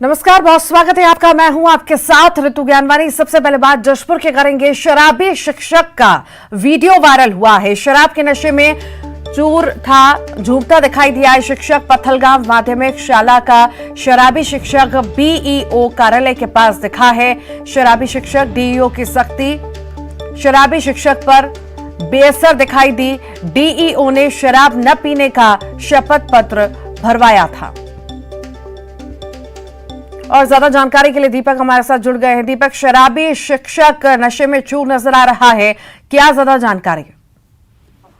नमस्कार, बहुत स्वागत है आपका। मैं हूं आपके साथ ऋतु ज्ञानवानी। सबसे पहले बात जशपुर के करेंगे। शराबी शिक्षक का वीडियो वायरल हुआ है। शराब के नशे में चूर था, झूमता दिखाई दिया है शिक्षक। पत्थलगांव माध्यमिक शाला का शराबी शिक्षक बीईओ कार्यालय के पास दिखा है। शराबी शिक्षक, डीईओ की सख्ती शराबी शिक्षक पर बेअसर दिखाई दी। डीईओ ने शराब न पीने का शपथ पत्र भरवाया था। और ज्यादा जानकारी के लिए दीपक हमारे साथ जुड़ गए हैं। दीपक, शराबी शिक्षक नशे में चूर नजर आ रहा है, क्या ज्यादा जानकारी?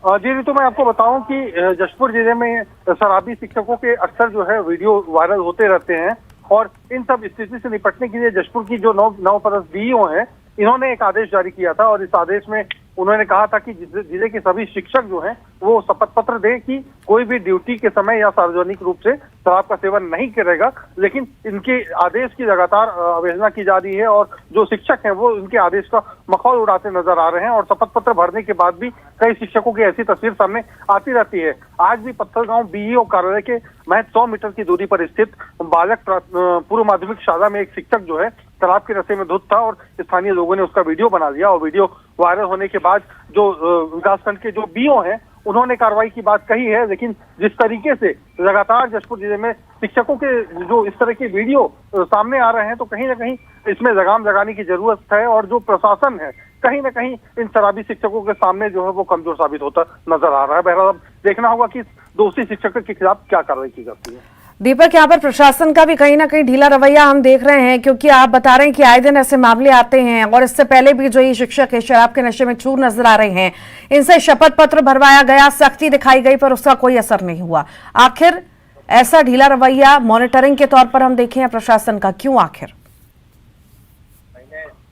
जी ऋतु, मैं आपको बताऊं कि जशपुर जिले में शराबी शिक्षकों के अक्सर जो है वीडियो वायरल होते रहते हैं और इन सब स्थिति से निपटने के लिए जशपुर की जो नवपदस्थ डीईओ हैं, इन्होंने एक आदेश जारी किया था और इस आदेश में उन्होंने कहा था कि जिले के सभी शिक्षक जो हैं वो शपथ पत्र दें कि कोई भी ड्यूटी के समय या सार्वजनिक रूप से शराब का सेवन नहीं करेगा। लेकिन इनके आदेश की लगातार अवहेलना की जा रही है और जो शिक्षक हैं वो इनके आदेश का मखौल उड़ाते नजर आ रहे हैं और शपथ पत्र भरने के बाद भी कई शिक्षकों की ऐसी तस्वीर सामने आती रहती है। आज भी पत्थलगांव बीईओ कार्यालय के महज 100 मीटर की दूरी पर स्थित बालक पूर्व माध्यमिक शाला में एक शिक्षक जो है शराब के नशे में धुत था और स्थानीय लोगों ने उसका वीडियो बना लिया और वीडियो वायरल होने के बाद जो विकासखंड के जो बीओ हैं उन्होंने कार्रवाई की बात कही है। लेकिन जिस तरीके से लगातार जशपुर जिले में शिक्षकों के जो इस तरह के वीडियो सामने आ रहे हैं तो कहीं ना कहीं इसमें लगाम लगाने की जरूरत है और जो प्रशासन है कहीं ना कहीं इन शराबी शिक्षकों के सामने जो है वो कमजोर साबित होता नजर आ रहा है। बहरहाल अब देखना होगा कि दोषी शिक्षक के खिलाफ क्या कार्रवाई की जाती है। दीपक, यहाँ पर प्रशासन का भी कहीं ना कहीं ढीला रवैया हम देख रहे हैं, क्योंकि आप बता रहे हैं कि आए दिन ऐसे मामले आते हैं और इससे पहले भी जो ये शिक्षक है शराब के नशे में चूर नजर आ रहे हैं। इनसे शपथ पत्र भरवाया गया, सख्ती दिखाई गई, पर उसका कोई असर नहीं हुआ। आखिर ऐसा ढीला रवैया मॉनिटरिंग के तौर पर हम देखें प्रशासन का, क्यों आखिर?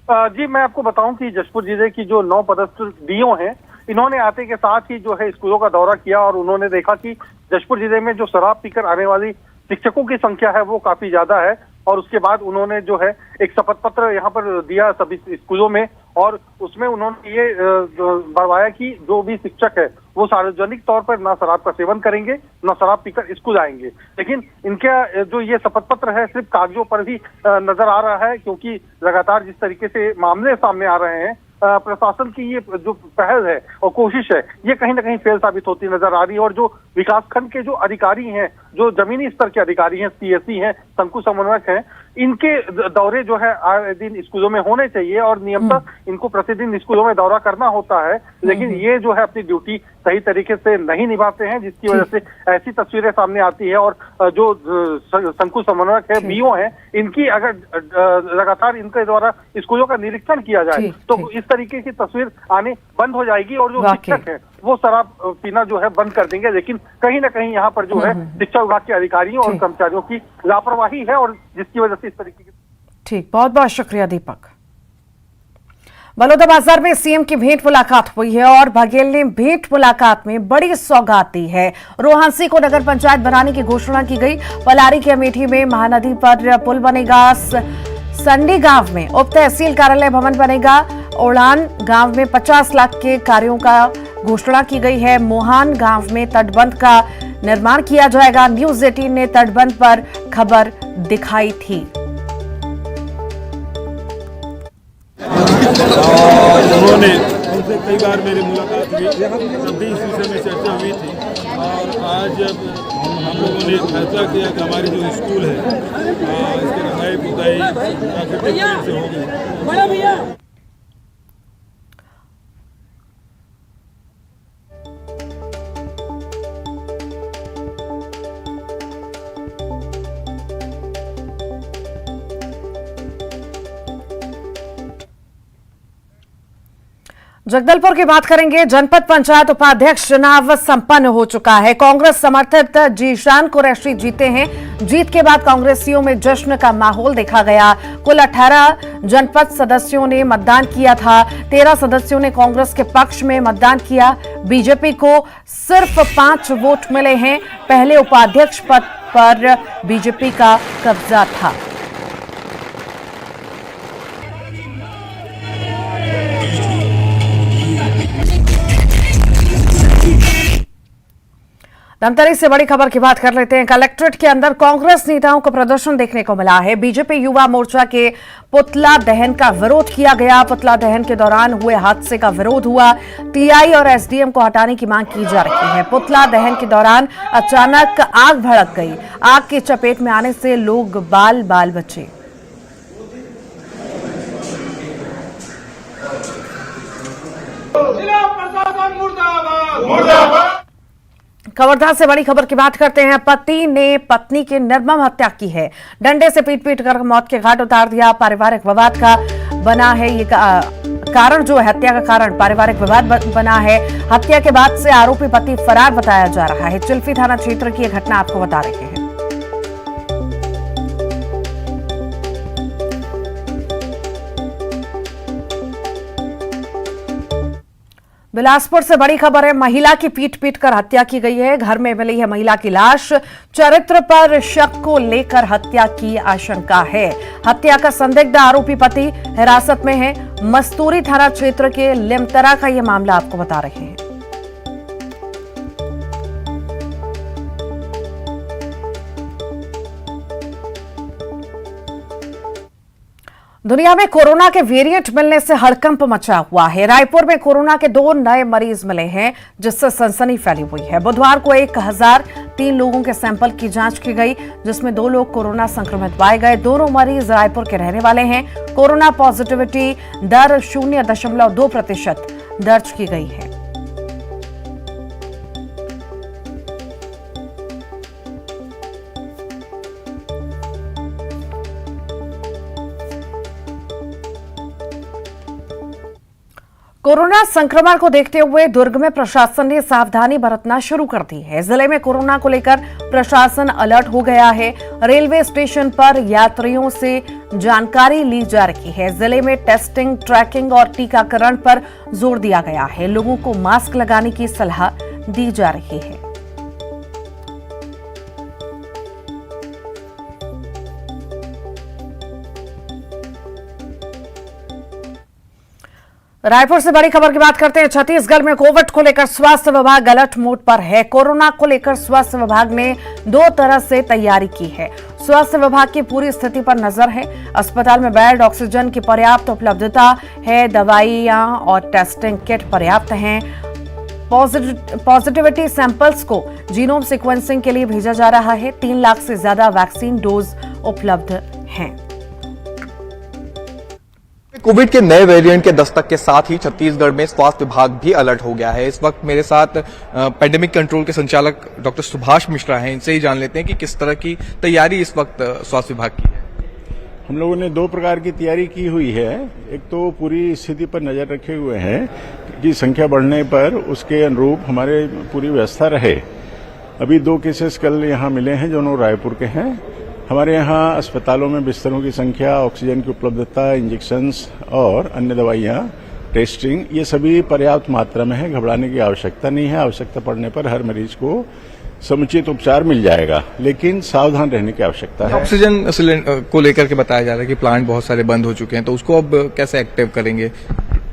जी, मैं आपको बताऊं कि जशपुर जिले की जो नवपदस्थ डीओ हैं, इन्होंने आते के साथ ही जो है स्कूलों का दौरा किया और उन्होंने देखा कि जशपुर जिले में जो शराब पीकर आने वाली शिक्षकों की संख्या है वो काफी ज्यादा है और उसके बाद उन्होंने जो है एक शपथ पत्र यहाँ पर दिया सभी स्कूलों में और उसमें उन्होंने ये भरवाया कि जो भी शिक्षक है वो सार्वजनिक तौर पर ना शराब का सेवन करेंगे ना शराब पीकर स्कूल आएंगे। लेकिन इनका जो ये शपथ पत्र है सिर्फ कागजों पर भी नजर आ रहा है, क्योंकि लगातार जिस तरीके से मामले सामने आ रहे हैं प्रशासन की ये जो पहल है और कोशिश है ये कहीं ना कहीं फेल साबित होती नजर आ रही है। और जो विकासखंड के जो अधिकारी हैं, जो जमीनी स्तर के अधिकारी हैं, सीएससी हैं, शंकु समन्वयक हैं, इनके दौरे जो है आए दिन स्कूलों में होने चाहिए और नियमतः इनको प्रतिदिन स्कूलों में दौरा करना होता है। लेकिन ये जो है अपनी ड्यूटी सही तरीके से नहीं निभाते हैं, जिसकी वजह से ऐसी तस्वीरें सामने आती है। और जो शंकु समन्वयक है, बीओ हैं, इनकी अगर लगातार इनके द्वारा स्कूलों का निरीक्षण किया जाए तो इस तरीके की तस्वीर आने बंद हो जाएगी और जो शिक्षक है वो शराब पीना जो है बंद कर देंगे। लेकिन कहीं ना कहीं यहाँ पर जो है शिक्षा विभाग के अधिकारियों और कर्मचारियों की लापरवाही है और जिसकी वजह से इस तरीके की। ठीक, बहुत बहुत शुक्रिया दीपक। बलौदाबाजार में सीएम की भेंट मुलाकात हुई है और बघेल ने भेंट मुलाकात में बड़ी सौगात दी है। रोहांसी को नगर पंचायत बनाने की घोषणा की गई। पलारी के अमेठी में महानदी पर पुल बनेगा। संडी गांव में उप तहसील कार्यालय भवन बनेगा। ओड़ान गांव में 50 लाख के कार्यों का घोषणा की गई है। मोहान गांव में तटबंध का निर्माण किया जाएगा। न्यूज 18 ने तटबंध पर खबर दिखाई थी। उन्होंने उनसे कई बार मेरी मुलाकात हुई, तब भी इस विषय में चर्चा हुई थी और आज जब हम लोगों ने फैसला किया कि हमारी जो स्कूल है इसकी रंगाई पुताई प्राकृतिक पेड़ से होगी। जगदलपुर की बात करेंगे। जनपद पंचायत उपाध्यक्ष चुनाव संपन्न हो चुका है। कांग्रेस समर्थित जीशान कुरैशी जीते हैं। जीत के बाद कांग्रेसियों में जश्न का माहौल देखा गया। कुल 18 जनपद सदस्यों ने मतदान किया था। 13 सदस्यों ने कांग्रेस के पक्ष में मतदान किया। बीजेपी को सिर्फ 5 वोट मिले हैं। पहले उपाध्यक्ष पद पर बीजेपी का कब्जा था। धमतरी से बड़ी खबर की बात कर लेते हैं। कलेक्ट्रेट के अंदर कांग्रेस नेताओं का प्रदर्शन देखने को मिला है। बीजेपी युवा मोर्चा के पुतला दहन का विरोध किया गया। पुतला दहन के दौरान हुए हादसे का विरोध हुआ। टीआई और एसडीएम को हटाने की मांग की जा रही है। पुतला दहन के दौरान अचानक आग भड़क गई। आग की चपेट में आने से लोग बाल बाल बचे। खबरदार से बड़ी खबर की बात करते हैं। पति ने पत्नी की निर्मम हत्या की है। डंडे से पीट पीट कर मौत के घाट उतार दिया। पारिवारिक विवाद का बना है ये कारण, जो है हत्या का कारण पारिवारिक विवाद बना है। हत्या के बाद से आरोपी पति फरार बताया जा रहा है। चिल्फी थाना क्षेत्र की यह घटना आपको बता रहे हैं। बिलासपुर से बड़ी खबर है। महिला की पीट पीट कर हत्या की गई है। घर में मिली है महिला की लाश। चरित्र पर शक को लेकर हत्या की आशंका है। हत्या का संदिग्ध आरोपी पति हिरासत में है। मस्तूरी थाना क्षेत्र के लिमतरा का यह मामला आपको बता रहे हैं। दुनिया में कोरोना के वेरिएंट मिलने से हड़कंप मचा हुआ है। रायपुर में कोरोना के 2 नए मरीज मिले हैं, जिससे सनसनी फैली हुई है। बुधवार को 1003 लोगों के सैंपल की जांच की गई, जिसमें 2 लोग कोरोना संक्रमित पाए गए। दोनों मरीज रायपुर के रहने वाले हैं। कोरोना पॉजिटिविटी दर 0.2% दर्ज की गई है। कोरोना संक्रमण को देखते हुए दुर्ग में प्रशासन ने सावधानी बरतना शुरू कर दी है। जिले में कोरोना को लेकर प्रशासन अलर्ट हो गया है। रेलवे स्टेशन पर यात्रियों से जानकारी ली जा रही है। जिले में टेस्टिंग, ट्रैकिंग और टीकाकरण पर जोर दिया गया है। लोगों को मास्क लगाने की सलाह दी जा रही है। रायपुर से बड़ी खबर की बात करते हैं। छत्तीसगढ़ में कोविड को लेकर स्वास्थ्य विभाग अलर्ट मोड पर है। कोरोना को लेकर स्वास्थ्य विभाग ने 2 तरह से तैयारी की है। स्वास्थ्य विभाग की पूरी स्थिति पर नजर है। अस्पताल में बेड, ऑक्सीजन की पर्याप्त उपलब्धता है। दवाइयां और टेस्टिंग किट पर्याप्त हैं। पॉजिटिविटी सैंपल्स को जीनोम सीक्वेंसिंग के लिए भेजा जा रहा है। 3 लाख से ज्यादा वैक्सीन डोज उपलब्ध हैं। कोविड के नए वेरिएंट के दस्तक के साथ ही छत्तीसगढ़ में स्वास्थ्य विभाग भी अलर्ट हो गया है। इस वक्त मेरे साथ पैंडेमिक कंट्रोल के संचालक डॉक्टर सुभाष मिश्रा हैं। इनसे ही जान लेते हैं कि किस तरह की तैयारी इस वक्त स्वास्थ्य विभाग की है। हम लोगों ने 2 प्रकार की तैयारी की हुई है। एक तो पूरी स्थिति पर नजर रखे हुए हैं कि संख्या बढ़ने पर उसके अनुरूप हमारे पूरी व्यवस्था रहे। अभी 2 केसेस कल यहाँ मिले हैं, जो रायपुर के हैं। हमारे यहाँ अस्पतालों में बिस्तरों की संख्या, ऑक्सीजन की उपलब्धता, इंजेक्शंस और अन्य दवाइयाँ, टेस्टिंग, ये सभी पर्याप्त मात्रा में है। घबराने की आवश्यकता नहीं है। आवश्यकता पड़ने पर हर मरीज को समुचित उपचार मिल जाएगा, लेकिन सावधान रहने की आवश्यकता है। ऑक्सीजन सिलेंडर को लेकर के बताया जा रहा है कि प्लांट बहुत सारे बंद हो चुके हैं, तो उसको अब कैसे एक्टिव करेंगे?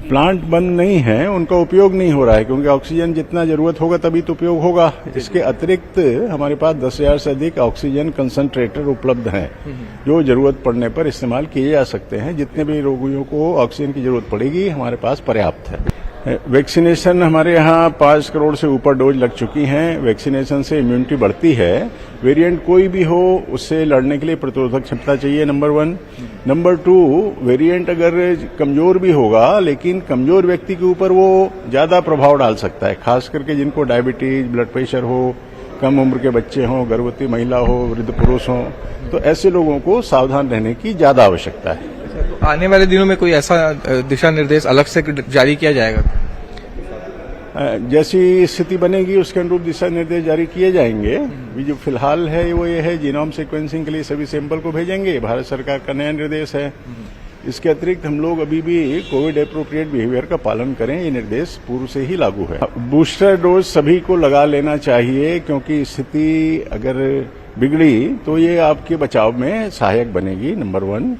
प्लांट बंद नहीं है, उनका उपयोग नहीं हो रहा है, क्योंकि ऑक्सीजन जितना जरूरत होगा तभी तो उपयोग होगा। इसके अतिरिक्त हमारे पास 10,000 से अधिक ऑक्सीजन कंसंट्रेटर उपलब्ध हैं, जो जरूरत पड़ने पर इस्तेमाल किए जा सकते हैं। जितने भी रोगियों को ऑक्सीजन की जरूरत पड़ेगी, हमारे पास पर्याप्त है। वैक्सीनेशन हमारे यहाँ 5 करोड़ से ऊपर डोज लग चुकी हैं। वैक्सीनेशन से इम्यूनिटी बढ़ती है। वेरिएंट कोई भी हो, उससे लड़ने के लिए प्रतिरोधक क्षमता चाहिए, नंबर 1। नंबर 2, वेरिएंट अगर कमजोर भी होगा, लेकिन कमजोर व्यक्ति के ऊपर वो ज्यादा प्रभाव डाल सकता है, खास करके जिनको डायबिटीज, ब्लड प्रेशर हो, कम उम्र के बच्चे हों, गर्भवती महिला हो, वृद्ध पुरुष हों, तो ऐसे लोगों को सावधान रहने की ज्यादा आवश्यकता है। तो आने वाले दिनों में कोई ऐसा दिशा निर्देश अलग से जारी किया जाएगा? जैसी स्थिति बनेगी उसके अनुरूप दिशा निर्देश जारी किए जाएंगे। अभी जो फिलहाल है वो ये है, जीनोम सीक्वेंसिंग के लिए सभी सैंपल को भेजेंगे। भारत सरकार का नया निर्देश है। इसके अतिरिक्त हम लोग अभी भी कोविड एप्रोप्रिएट बिहेवियर का पालन करें, ये निर्देश पूर्व से ही लागू है। बूस्टर डोज सभी को लगा लेना चाहिए, क्योंकि स्थिति अगर बिगड़ी तो ये आपके बचाव में सहायक बनेगी, नंबर 1।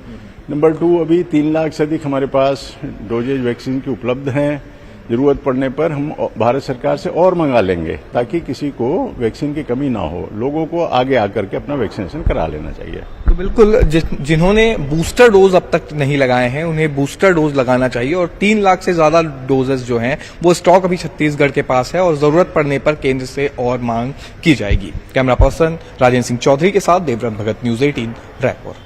नंबर 2, अभी 3 लाख से अधिक हमारे पास डोजेज वैक्सीन की उपलब्ध हैं। जरूरत पड़ने पर हम भारत सरकार से और मंगा लेंगे ताकि किसी को वैक्सीन की कमी ना हो। लोगों को आगे आकर के अपना वैक्सीनेशन करा लेना चाहिए। तो बिल्कुल जिन्होंने बूस्टर डोज अब तक नहीं लगाए हैं उन्हें बूस्टर डोज लगाना चाहिए और 3 लाख से ज्यादा डोजेस जो हैं वो स्टॉक अभी छत्तीसगढ़ के पास है और जरूरत पड़ने पर केंद्र से और मांग की जाएगी। कैमरा पर्सन राजेंद्र सिंह चौधरी के साथ देवव्रत भगत, न्यूज 18 रायपुर।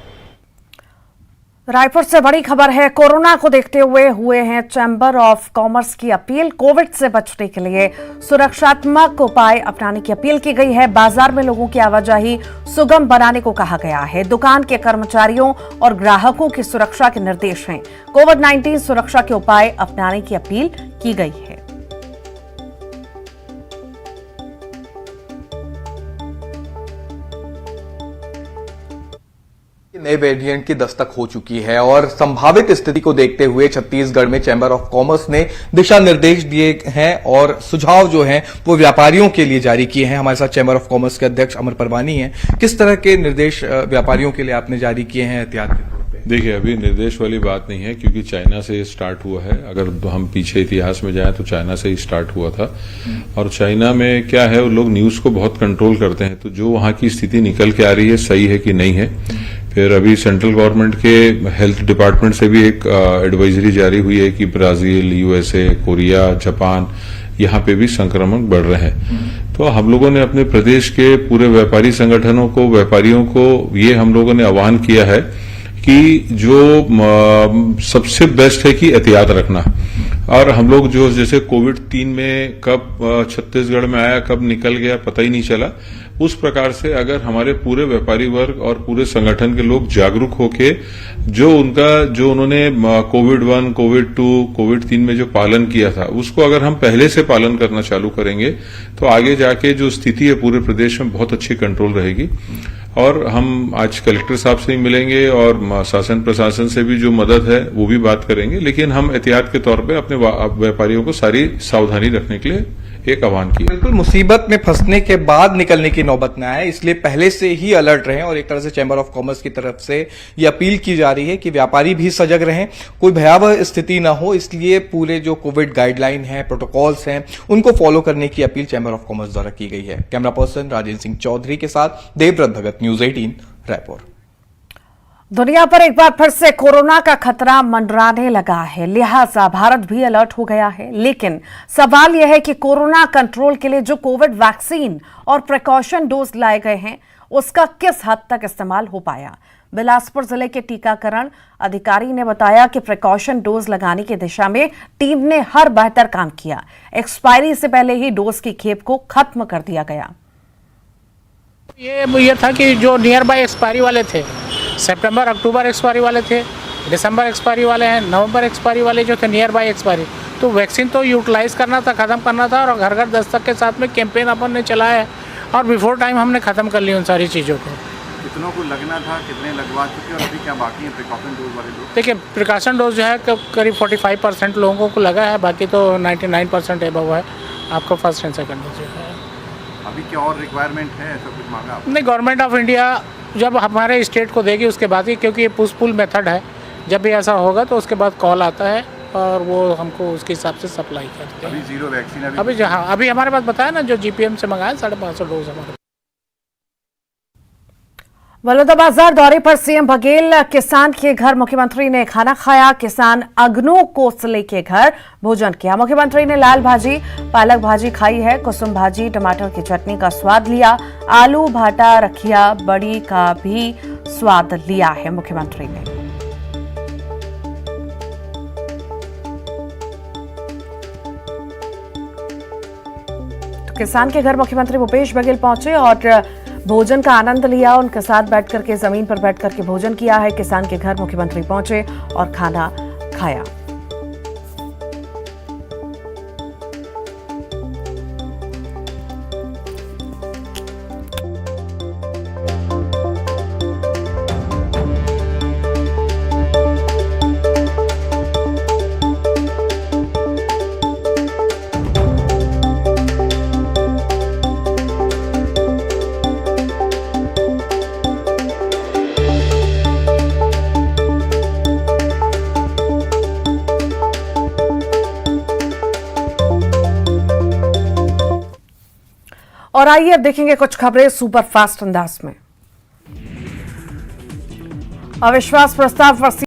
रायपुर से बड़ी खबर है, कोरोना को देखते हुए हैं चैंबर ऑफ कॉमर्स की अपील। कोविड से बचने के लिए सुरक्षात्मक उपाय अपनाने की अपील की गई है। बाजार में लोगों की आवाजाही सुगम बनाने को कहा गया है। दुकान के कर्मचारियों और ग्राहकों की सुरक्षा के निर्देश हैं। कोविड-19 सुरक्षा के उपाय अपनाने की अपील की गई है। नए वेरिएंट की दस्तक हो चुकी है और संभावित स्थिति को देखते हुए छत्तीसगढ़ में चैंबर ऑफ कॉमर्स ने दिशा निर्देश दिए हैं और सुझाव जो हैं वो व्यापारियों के लिए जारी किए हैं। हमारे साथ चैंबर ऑफ कॉमर्स के अध्यक्ष अमर परवानी हैं। किस तरह के निर्देश व्यापारियों के लिए आपने जारी किए हैं एहतियात के तौर पे? देखिए, अभी निर्देश वाली बात नहीं है क्योंकि चाइना से स्टार्ट हुआ है। अगर हम पीछे इतिहास में जाएं तो चाइना से ही स्टार्ट हुआ था और चाइना में क्या है, वो लोग न्यूज को बहुत कंट्रोल करते हैं। तो जो वहां की स्थिति निकल के आ रही है सही है कि नहीं है। फिर अभी सेंट्रल गवर्नमेंट के हेल्थ डिपार्टमेंट से भी एक एडवाइजरी जारी हुई है कि ब्राजील, यूएसए, कोरिया, जापान, यहाँ पे भी संक्रमण बढ़ रहे हैं। तो हम लोगों ने अपने प्रदेश के पूरे व्यापारी संगठनों को, व्यापारियों को ये हम लोगों ने आह्वान किया है कि जो सबसे बेस्ट है कि एहतियात रखना। और हम लोग जो जैसे कोविड-3 में कब छत्तीसगढ़ में आया, कब निकल गया, पता ही नहीं चला। उस प्रकार से अगर हमारे पूरे व्यापारी वर्ग और पूरे संगठन के लोग जागरूक होके जो उन्होंने कोविड-1, कोविड-2, कोविड-3 में जो पालन किया था उसको अगर हम पहले से पालन करना चालू करेंगे तो आगे जाके जो स्थिति है पूरे प्रदेश में बहुत अच्छी कंट्रोल रहेगी। और हम आज कलेक्टर साहब से ही मिलेंगे और शासन प्रशासन से भी जो मदद है वो भी बात करेंगे, लेकिन हम एहतियात के तौर पे अपने व्यापारियों को सारी सावधानी रखने के लिए एक आह्वान किया। बिल्कुल, मुसीबत में फंसने के बाद निकलने की नौबत न आए इसलिए पहले से ही अलर्ट रहें और एक तरह से चैंबर ऑफ कॉमर्स की तरफ से ये अपील की जा रही है कि व्यापारी भी सजग रहें, कोई भयावह स्थिति ना हो। इसलिए पूरे जो कोविड गाइडलाइन है, प्रोटोकॉल्स हैं, उनको फॉलो करने की अपील चैंबर ऑफ कॉमर्स द्वारा की गई है। कैमरा पर्सन राजेंद्र सिंह चौधरी के साथ देवव्रत भगत, न्यूज 18 रायपुर। दुनिया पर एक बार फिर से कोरोना का खतरा मंडराने लगा है, लिहाजा भारत भी अलर्ट हो गया है। लेकिन सवाल यह है कि कोरोना कंट्रोल के लिए जो कोविड वैक्सीन और प्रिकॉशन डोज लाए गए हैं उसका किस हद तक इस्तेमाल हो पाया। बिलासपुर जिले के टीकाकरण अधिकारी ने बताया कि प्रिकॉशन डोज लगाने की दिशा में टीम ने हर बेहतर काम किया। एक्सपायरी से पहले ही डोज की खेप को खत्म कर दिया गया। ये था कि जो नियर बाय एक्सपायरी वाले थे, सितंबर अक्टूबर एक्सपायरी वाले थे, दिसंबर एक्सपायरी वाले हैं, नवंबर एक्सपायरी वाले जो थे नियर बाय एक्सपायरी, तो वैक्सीन तो यूटिलाइज करना था, ख़त्म करना था। और घर घर दस्तक के साथ में कैंपेन अपन ने चलाया है और बिफोर टाइम हमने ख़त्म कर ली उन सारी चीज़ों को। कितनों को लगना था, कितने लगवा चुके और अभी क्या बाकी है प्रिकॉशन डोज वाले लोग? देखिए, प्रिकॉशन डोज जो है करीब 45% लोगों को लगा है, बाकी तो 99% एबव है आपको फर्स्ट एंड सेकंड डोज जो है। अभी क्या और रिक्वायरमेंट है, ऐसा कुछ मांगा आपने? नहीं, गवर्नमेंट ऑफ इंडिया जब हमारे स्टेट को देगी उसके बाद ही, क्योंकि ये पुश पुल मेथड है, जब भी ऐसा होगा तो उसके बाद कॉल आता है और वो हमको उसके हिसाब से सप्लाई करते हैं। अभी जीरो वैक्सीन अभी जहाँ अभी हमारे पास बताया ना, जो जीपीएम से मंगाया 550 डोज हमारे। बलौदाबाजार दौरे पर सीएम बघेल, किसान के घर मुख्यमंत्री ने खाना खाया। किसान अग्नू कोसले के घर भोजन किया। मुख्यमंत्री ने लाल भाजी, पालक भाजी खाई है, कुसुम भाजी, टमाटर की चटनी का स्वाद लिया। आलू भाटा, रखिया, बड़ी का भी स्वाद लिया है मुख्यमंत्री ने। तो किसान के घर मुख्यमंत्री भूपेश बघेल पहुंचे और भोजन का आनंद लिया। उनके साथ बैठकर के जमीन पर बैठकर के भोजन किया है। किसान के घर मुख्यमंत्री पहुंचे और खाना खाया। और आइए अब देखेंगे कुछ खबरें सुपर फास्ट अंदाज में। अविश्वास प्रस्ताव पर